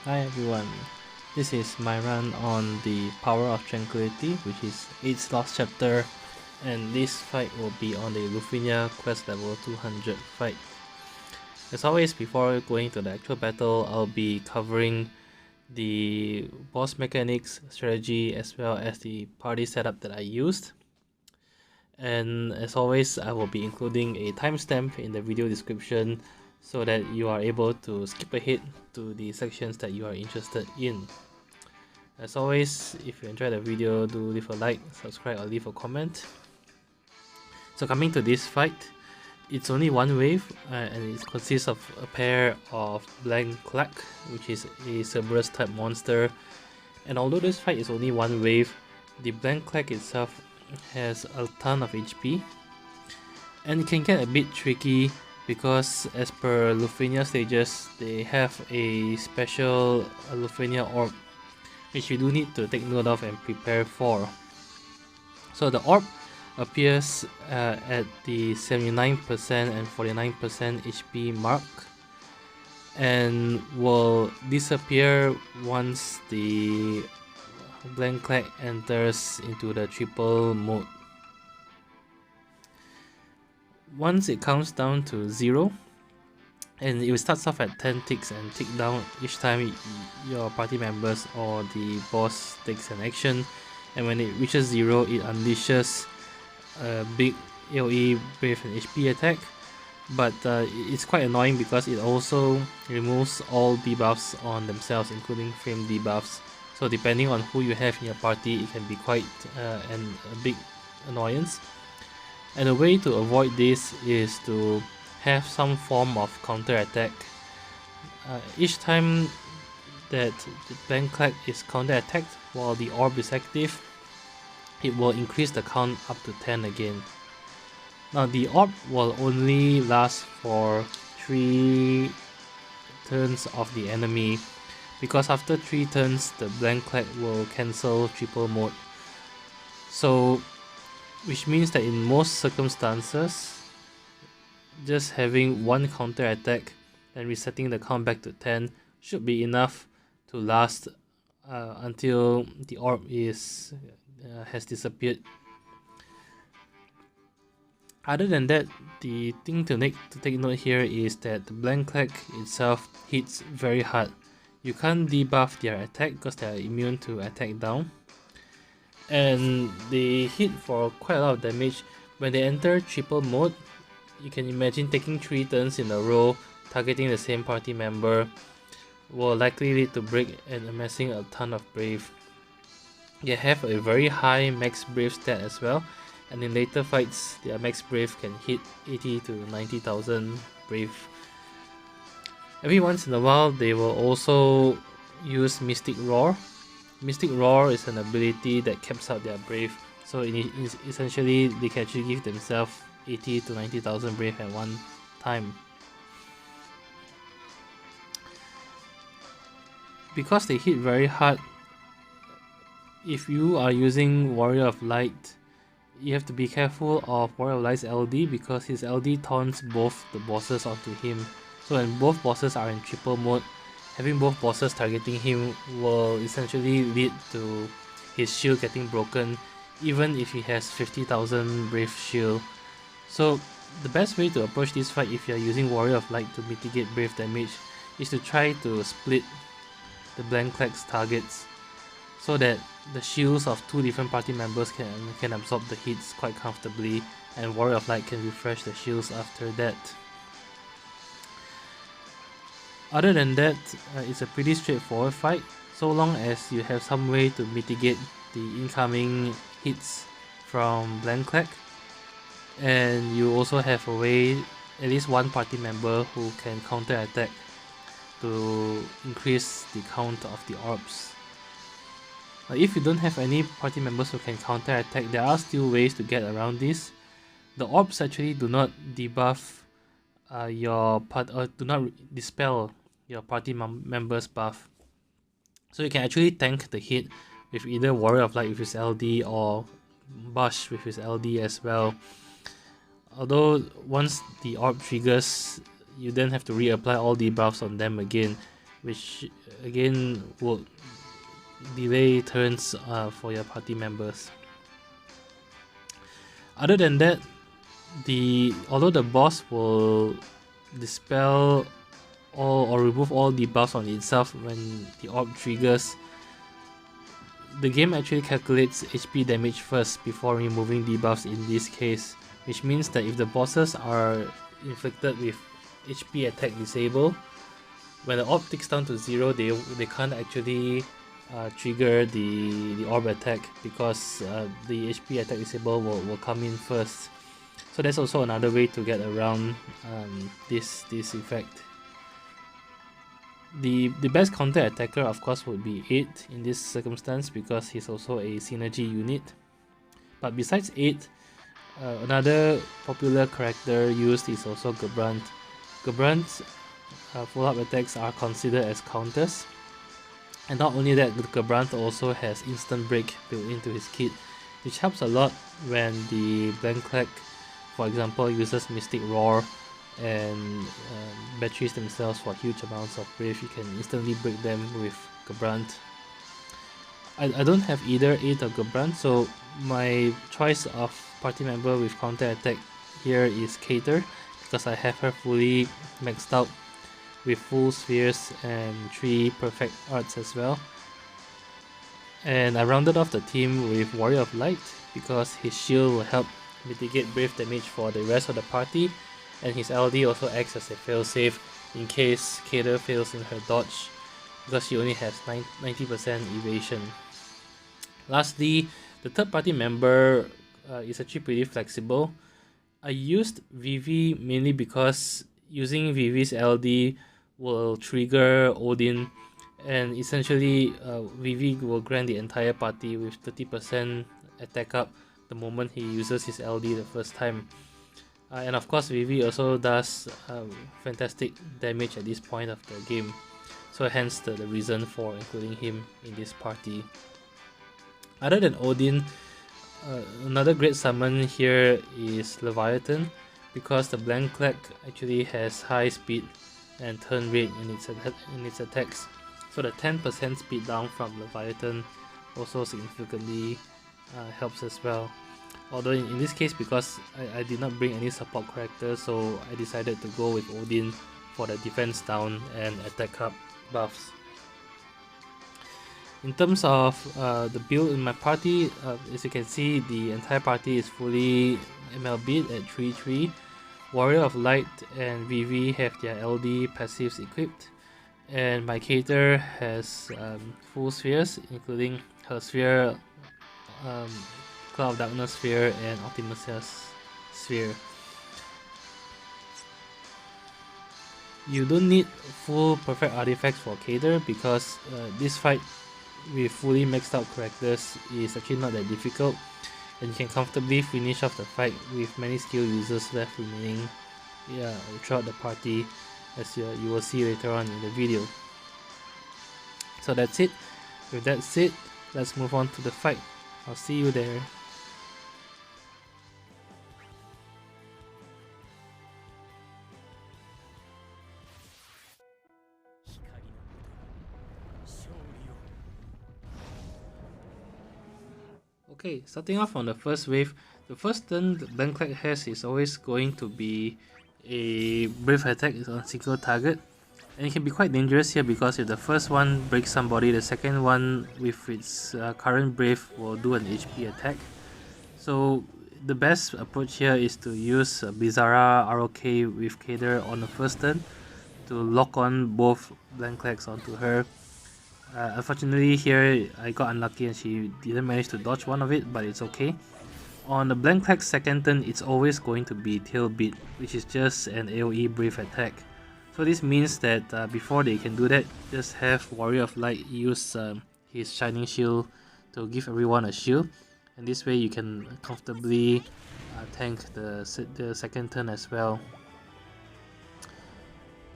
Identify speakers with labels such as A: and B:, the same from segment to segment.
A: Hi everyone, this is my run on the Power of Tranquility, which is 8's last chapter, and this fight will be on the Lufenia quest level 200 fight. As always, before going to the actual battle, I'll be covering the boss mechanics, strategy, as well as the party setup that I used. And as always, I will be including a timestamp in the video description so that you are able to skip ahead to the sections that you are interested in. As always, if you enjoyed the video, do leave a like, subscribe, or leave a comment. So coming to this fight, it's only one wave and it consists of a pair of Blank Clack, which is a Cerberus type monster. And although this fight is only one wave, the Blank Clack itself has a ton of HP, and it can get a bit tricky because as per Lufenia stages, they have a special Lufenia orb which you do need to take note of and prepare for. So the orb appears at the 79% and 49% HP mark and will disappear once the Blank Clack enters into the triple mode. Once it counts down to 0, and it starts off at 10 ticks and tick down each time your party members or the boss takes an action, and when it reaches 0, it unleashes a big AoE Brave and HP attack. But it's quite annoying because it also removes all debuffs on themselves, including frame debuffs. So depending on who you have in your party, it can be quite a big annoyance. And a way to avoid this is to have some form of counter attack. Each time that the Blank Clack is counter attacked while the orb is active, it will increase the count up to 10 again. Now the orb will only last for 3 turns of the enemy, because after 3 turns the Blank Clack will cancel triple mode. So which means that in most circumstances, just having one counter attack and resetting the count back to 10 should be enough to last until the orb has disappeared. Other than that, the thing to take note here is that the Blank Clack itself hits very hard. You can't debuff their attack because they are immune to attack down, and they hit for quite a lot of damage. When they enter triple mode, you can imagine taking 3 turns in a row targeting the same party member will likely lead to break and amassing a ton of Brave. They have a very high max Brave stat as well, and in later fights their max Brave can hit 80 to 90,000 Brave. Every once in a while they will also use Mystic Roar. Mystic Roar is an ability that caps out their Brave, so essentially they can actually give themselves 80 to 90,000 Brave at one time. Because they hit very hard, if you are using Warrior of Light, you have to be careful of Warrior of Light's LD because his LD taunts both the bosses onto him. So when both bosses are in triple mode, having both bosses targeting him will essentially lead to his shield getting broken, even if he has 50,000 Brave shield. So the best way to approach this fight if you are using Warrior of Light to mitigate Brave damage is to try to split the Blank Clack's targets so that the shields of 2 different party members can absorb the hits quite comfortably, and Warrior of Light can refresh the shields after that. Other than that, it's a pretty straightforward fight, so long as you have some way to mitigate the incoming hits from Blank Clack, and you also have a way, at least one party member who can counter attack to increase the count of the orbs. If you don't have any party members who can counter attack, there are still ways to get around this. The orbs actually do not debuff do not dispel your party member's buff. So you can actually tank the hit with either Warrior of Light with his LD or Bush with his LD as well. Although once the orb triggers, you then have to reapply all debuffs on them again, which again will delay turns for your party members. Other than that, although the boss will dispel all or remove all debuffs on itself when the orb triggers, the game actually calculates HP damage first before removing debuffs in this case, which means that if the bosses are inflicted with HP attack disable, when the orb ticks down to 0, they can't actually trigger the orb attack, because the HP attack disable will come in first. So that's also another way to get around this effect. The best counter attacker of course would be 8 in this circumstance, because he's also a synergy unit. But besides 8, another popular character used is also Gebrand. Gebrand's follow-up attacks are considered as counters. And not only that, Gebrand also has instant break built into his kit, which helps a lot when the Blancleg, for example, uses Mystic Roar and batteries themselves for huge amounts of brave. You can instantly break them with Gebrand. I don't have either 8 or Gebrand, so my choice of party member with counter attack here is Cater, because I have her fully maxed out with full spheres and 3 perfect arts as well. And I rounded off the team with Warrior of Light, because his shield will help mitigate brave damage for the rest of the party, and his LD also acts as a failsafe in case Cater fails in her dodge, because she only has 90% evasion. Lastly, the third party member is actually pretty flexible. I used Vivi mainly because using Vivi's LD will trigger Odin, and essentially Vivi will grant the entire party with 30% attack up the moment he uses his LD the first time. And of course Vivi also does fantastic damage at this point of the game, so hence the reason for including him in this party. Other than Odin, another great summon here is Leviathan, because the Blancleg actually has high speed and turn rate in its attacks, so the 10% speed down from Leviathan also significantly helps as well. Although in this case, because I did not bring any support characters, so I decided to go with Odin for the defense down and attack up buffs. In terms of the build in my party, as you can see, the entire party is fully MLB'd at 3-3. Warrior of Light and Vivi have their LD passives equipped, and my Cater has full spheres, including her sphere, Cloud of Darkness sphere, and Optimus' sphere. You don't need full perfect artifacts for Cater, because this fight with fully maxed out characters is actually not that difficult, and you can comfortably finish off the fight with many skill users left remaining throughout the party, as you will see later on in the video. So that's it. With that said, let's move on to the fight. I'll see you there. Okay, starting off on the first wave, the first turn Blancleg has is always going to be a brave attack on single target, and it can be quite dangerous here, because if the first one breaks somebody, the second one with its current brave will do an HP attack. So the best approach here is to use Bizarra ROK with Cater on the first turn to lock on both Blanclegs onto her. Unfortunately here I got unlucky and she didn't manage to dodge one of it, but it's okay. On the Blancleg's second turn, it's always going to be Tail Beat, which is just an AoE brave attack. So this means that before they can do that, just have Warrior of Light use his Shining Shield to give everyone a shield, and this way you can comfortably tank the second turn as well.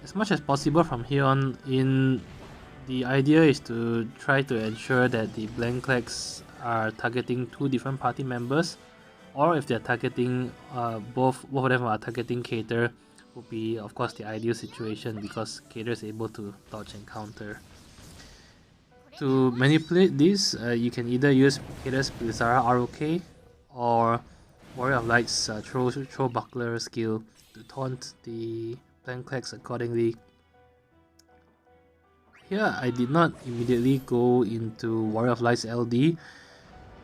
A: As much as possible from here on in, the idea is to try to ensure that the Blanclegs are targeting 2 different party members, or if they're targeting both of them are targeting Cater, would be of course the ideal situation because Kader is able to dodge and counter. To manipulate this, you can either use Kader's Blizzara ROK or Warrior of Light's throw buckler skill to taunt the Blanclex accordingly. Here I did not immediately go into Warrior of Light's LD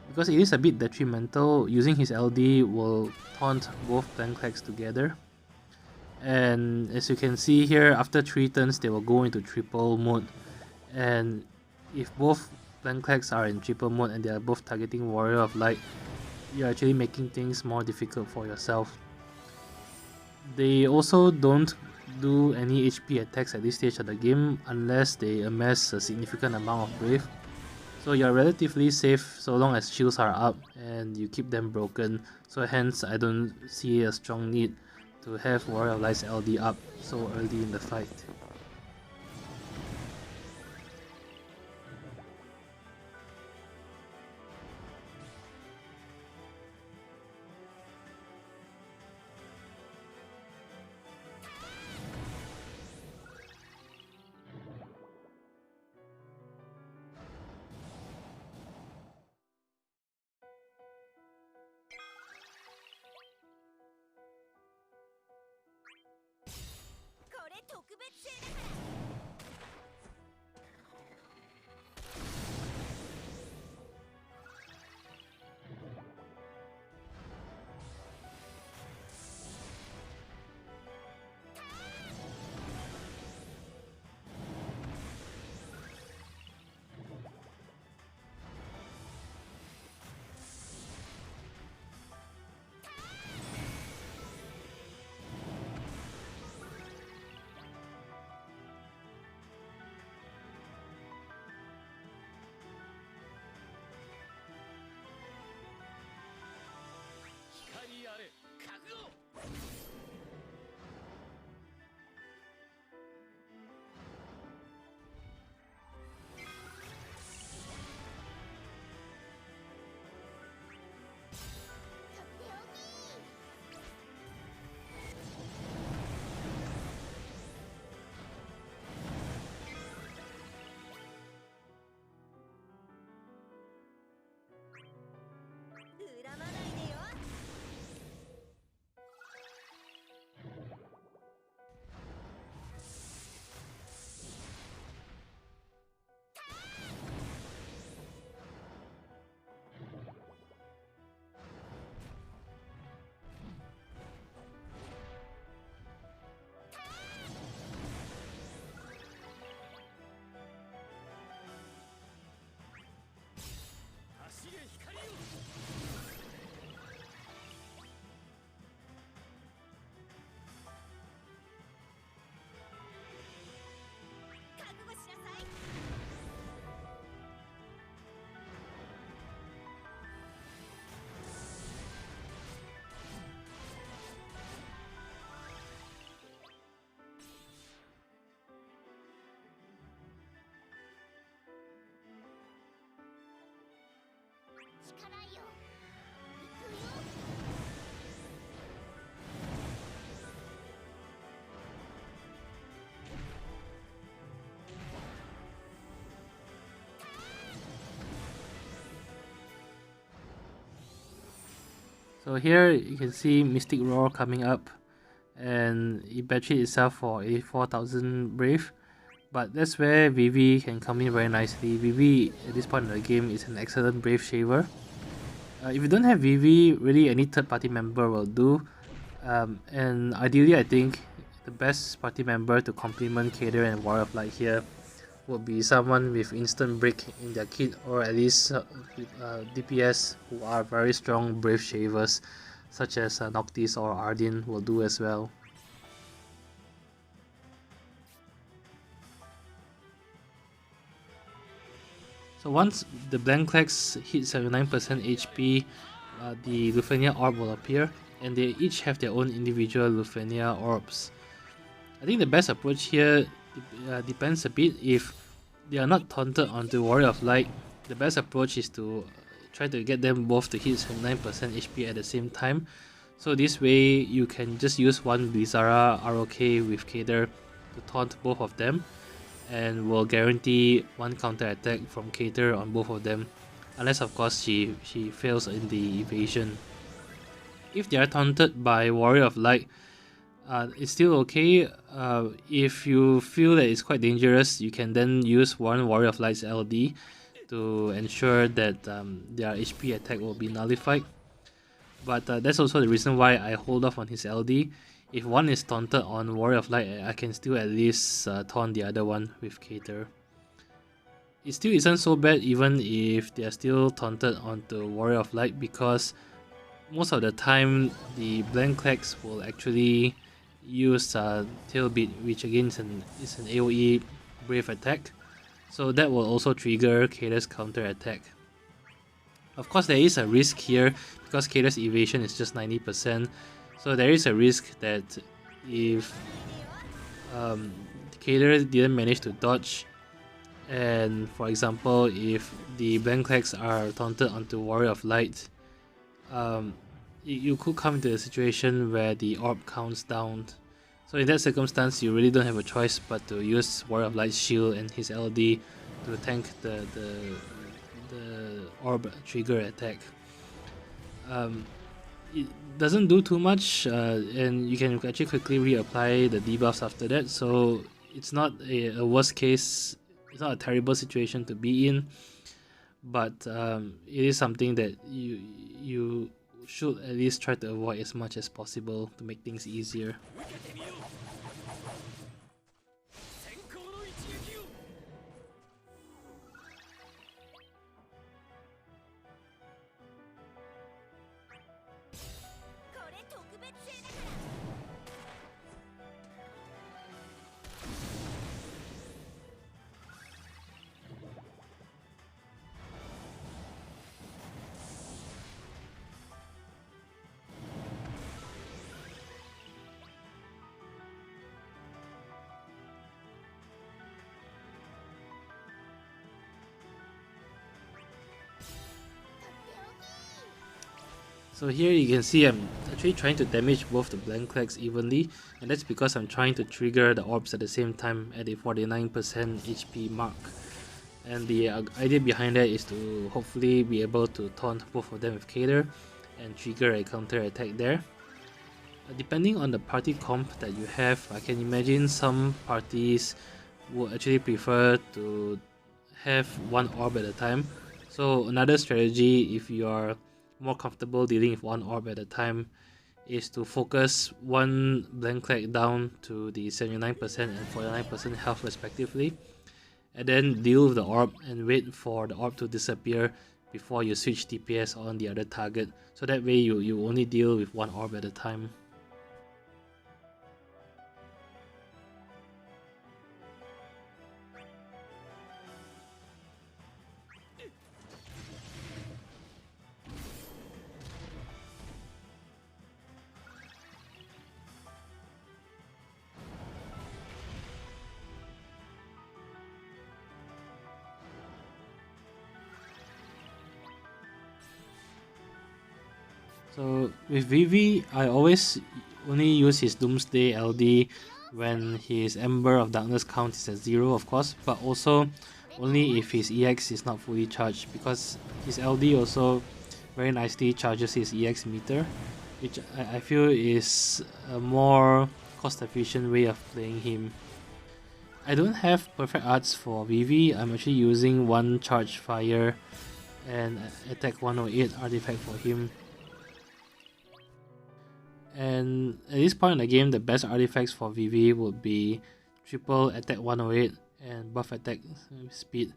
A: because it is a bit detrimental. Using his LD will taunt both Blanclex together. And as you can see here, after 3 turns they will go into triple mode, and if both Blanclex are in triple mode and they are both targeting Warrior of Light, you're actually making things more difficult for yourself. They also don't do any HP attacks at this stage of the game unless they amass a significant amount of Brave. So you're relatively safe so long as shields are up and you keep them broken, so hence I don't see a strong need to have Warrior of Light's LD up so early in the fight. So here you can see Mystic Roar coming up, and it battery itself for 84,000 Brave. But that's where Vivi can come in very nicely. Vivi at this point in the game is an excellent Brave shaver. If you don't have Vivi, really any third party member will do. And ideally I think the best party member to complement Kader and Warrior of Light here would be someone with instant break in their kit, or at least DPS who are very strong Brave shavers, such as Noctis or Ardyn will do as well. So once the Blanclex hit 79% HP, the Lufenia orb will appear, and they each have their own individual Lufenia orbs. I think the best approach here depends a bit. If they are not taunted onto Warrior of Light, the best approach is to try to get them both to hit 79% HP at the same time, So this way you can just use one Blizzara ROK with Kader to taunt both of them, and will guarantee one counter attack from Kater on both of them, unless of course she fails in the evasion. If they are taunted by Warrior of Light, it's still okay. If you feel that it's quite dangerous, you can then use one Warrior of Light's LD to ensure that their HP attack will be nullified. But that's also the reason why I hold off on his LD. If one is taunted on Warrior of Light, I can still at least taunt the other one with Cater. It still isn't so bad even if they are still taunted onto Warrior of Light, because most of the time the Blanclex will actually use Tailbeat, which again is an AoE Brave attack. So that will also trigger Cater's counter attack. Of course, there is a risk here because Cater's evasion is just 90%. So there is a risk that if Cater didn't manage to dodge, and for example, if the Blanclex are taunted onto Warrior of Light, you could come into a situation where the orb counts down. So in that circumstance, you really don't have a choice but to use Warrior of Light's shield and his LD to tank the orb trigger attack. It doesn't do too much, and you can actually quickly reapply the debuffs after that, so it's not a worst case, it's not a terrible situation to be in, but it is something that you should at least try to avoid as much as possible to make things easier. So here you can see I'm actually trying to damage both the Blanclex evenly, and that's because I'm trying to trigger the orbs at the same time at a 49% HP mark. And the idea behind that is to hopefully be able to taunt both of them with Cater and trigger a counter attack there. Depending on the party comp that you have, I can imagine some parties would actually prefer to have one orb at a time. So another strategy, if you are more comfortable dealing with one orb at a time, is to focus one Blanclex down to the 79% and 49% health respectively, and then deal with the orb and wait for the orb to disappear before you switch DPS on the other target. So that way you only deal with one orb at a time. So with Vivi, I always only use his Doomsday LD when his Ember of Darkness count is at 0, of course, but also only if his EX is not fully charged, because his LD also very nicely charges his EX meter, which I feel is a more cost efficient way of playing him. I don't have perfect arts for Vivi. I'm actually using one charge fire and attack 108 artifact for him. And at this point in the game, the best artifacts for Vivi would be triple attack 108 and buff attack speed,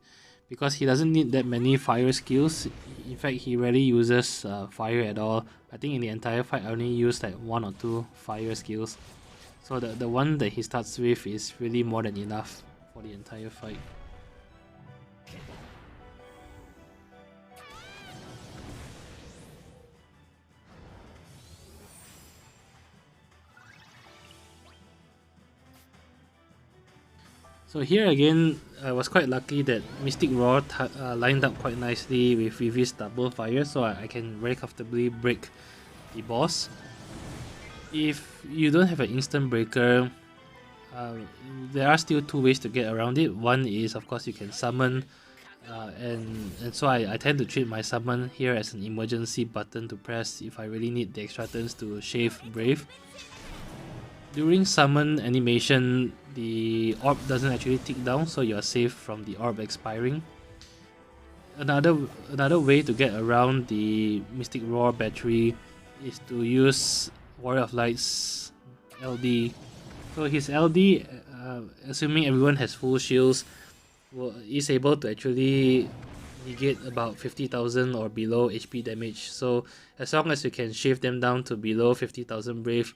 A: because he doesn't need that many fire skills. In fact, he rarely uses fire at all. I think in the entire fight I only used like 1 or 2 fire skills. So the one that he starts with is really more than enough for the entire fight. So here again, I was quite lucky that Mystic Roar lined up quite nicely with Vivi's double fire, so I can very comfortably break the boss. If you don't have an instant breaker, uh, there are still two ways to get around it. One is, of course, you can summon, and so I tend to treat my summon here as an emergency button to press if I really need the extra turns to shave Brave. During summon animation, the orb doesn't actually tick down, so you're safe from the orb expiring. Another way to get around the Mystic Roar battery is to use Warrior of Light's LD. So his LD, assuming everyone has full shields, is able to actually negate about 50,000 or below HP damage. So as long as you can shave them down to below 50,000 Brave,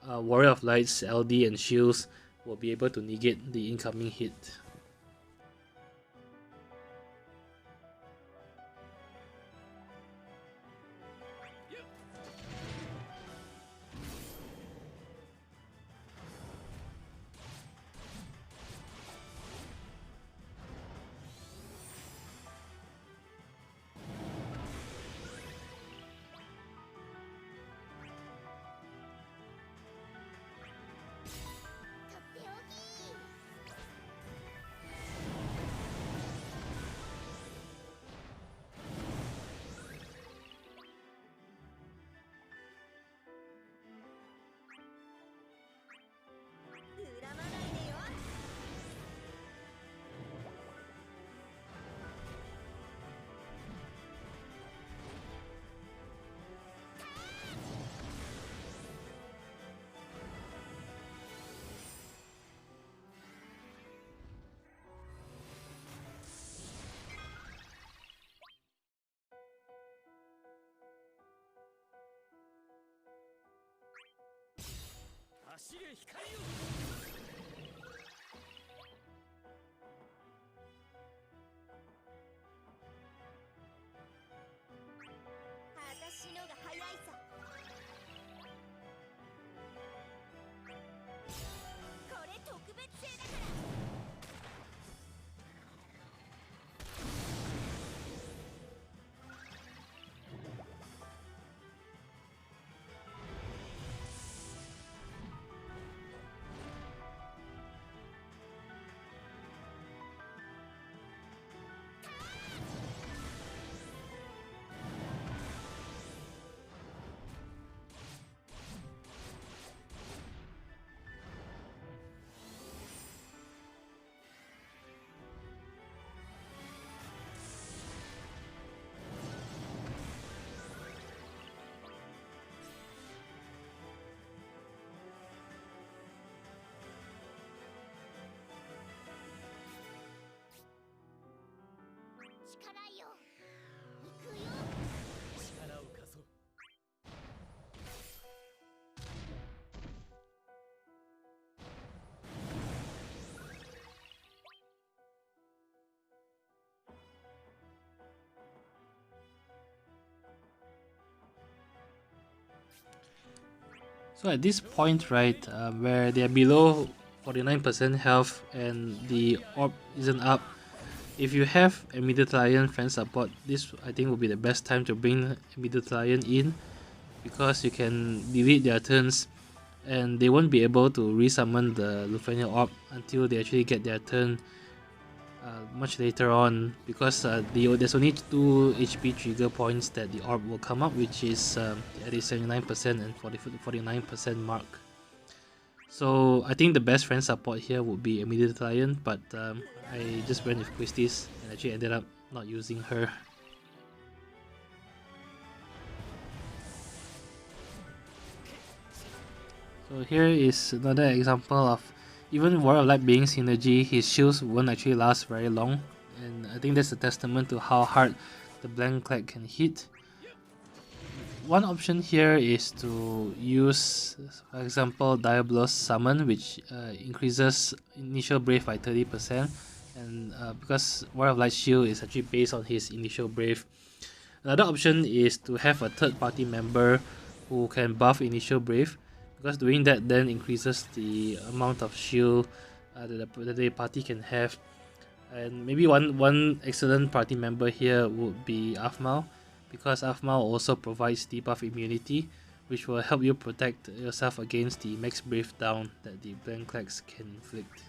A: Warrior of Light's LD and shields will be able to negate the incoming hit. So at this point, right, where they're below 49% health and the orb isn't up, if you have Immediate Lion friend support, this I think will be the best time to bring Immediate Lion in, because you can delete their turns and they won't be able to resummon the Lufenia orb until they actually get their turn much later on, because there's only 2 HP trigger points that the orb will come up, which is at the 79% and 49% mark. So I think the best friend support here would be Immediate Lion, but I just went with Quistis and actually ended up not using her. So here is another example of even Warrior of Light being synergy, his shields won't actually last very long, and I think that's a testament to how hard the Blank Clack can hit. One option here is to use, for example, Diablos Summon, which increases initial Brave by 30%, and because Warrior of Light shield is actually based on his initial Brave. Another option is to have a third party member who can buff initial Brave, because doing that then increases the amount of shield that the party can have. And maybe one excellent party member here would be Afmal, because Afmal also provides debuff immunity, which will help you protect yourself against the max breath down that the Blanclex can inflict.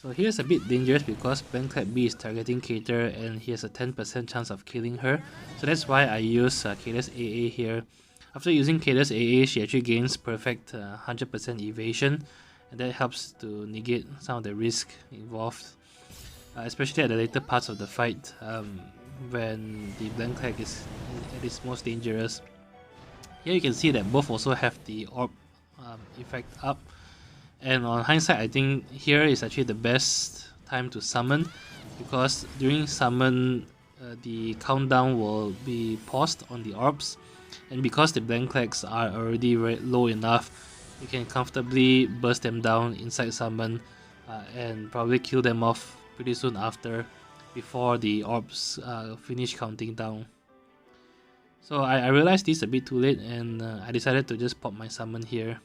A: So here's a bit dangerous because Blanclex B is targeting Cater and he has a 10% chance of killing her. So that's why I use Cater's AA here. After using Cater's AA, she actually gains perfect 100% evasion, and that helps to negate some of the risk involved, especially at the later parts of the fight when the Blanclex is at its most dangerous. Here you can see that both also have the orb effect up. And on hindsight, I think here is actually the best time to summon, because during summon, the countdown will be paused on the orbs, and because the Blanclex are already very low enough, you can comfortably burst them down inside summon and probably kill them off pretty soon after, before the orbs finish counting down. So I realized this a bit too late, and I decided to just pop my summon here.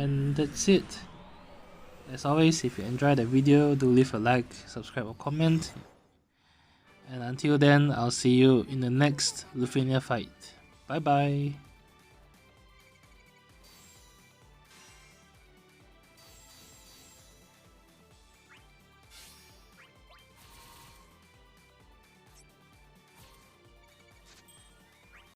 A: And that's it. As always, if you enjoyed the video, do leave a like, subscribe or comment. And until then, I'll see you in the next Lufenia fight. Bye bye.